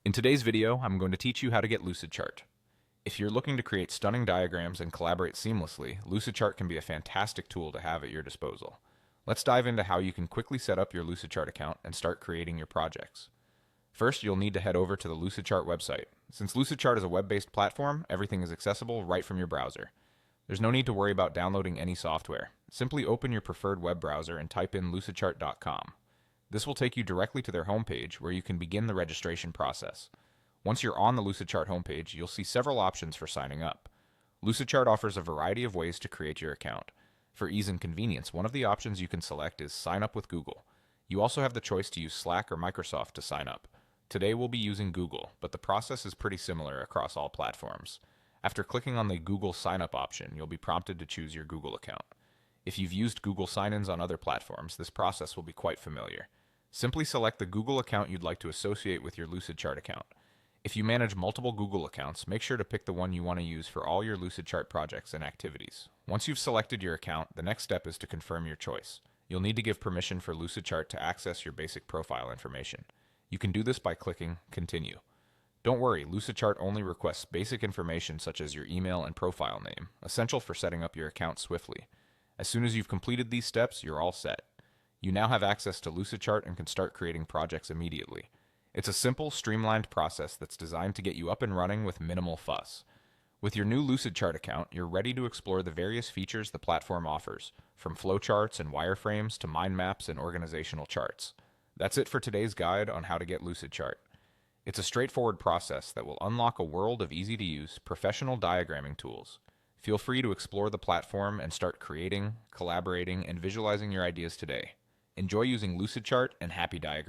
In today's video, I'm going to teach you how to get Lucidchart. If you're looking to create stunning diagrams and collaborate seamlessly, Lucidchart can be a fantastic tool to have at your disposal. Let's dive into how you can quickly set up your Lucidchart account and start creating your projects. First, you'll need to head over to the Lucidchart website. Since Lucidchart is a web-based platform, everything is accessible right from your browser. There's no need to worry about downloading any software. Simply open your preferred web browser and type in lucidchart.com. This will take you directly to their homepage where you can begin the registration process. Once you're on the Lucidchart homepage, you'll see several options for signing up. Lucidchart offers a variety of ways to create your account. For ease and convenience, one of the options you can select is Sign Up with Google. You also have the choice to use Slack or Microsoft to sign up. Today we'll be using Google, but the process is pretty similar across all platforms. After clicking on the Google Sign Up option, you'll be prompted to choose your Google account. If you've used Google sign-ins on other platforms, this process will be quite familiar. Simply select the Google account you'd like to associate with your Lucidchart account. If you manage multiple Google accounts, make sure to pick the one you want to use for all your Lucidchart projects and activities. Once you've selected your account, the next step is to confirm your choice. You'll need to give permission for Lucidchart to access your basic profile information. You can do this by clicking Continue. Don't worry, Lucidchart only requests basic information such as your email and profile name, essential for setting up your account swiftly. As soon as you've completed these steps, you're all set. You now have access to Lucidchart and can start creating projects immediately. It's a simple, streamlined process that's designed to get you up and running with minimal fuss. With your new Lucidchart account, you're ready to explore the various features the platform offers, from flowcharts and wireframes to mind maps and organizational charts. That's it for today's guide on how to get Lucidchart. It's a straightforward process that will unlock a world of easy-to-use, professional diagramming tools. Feel free to explore the platform and start creating, collaborating, and visualizing your ideas today. Enjoy using Lucidchart and happy diagramming.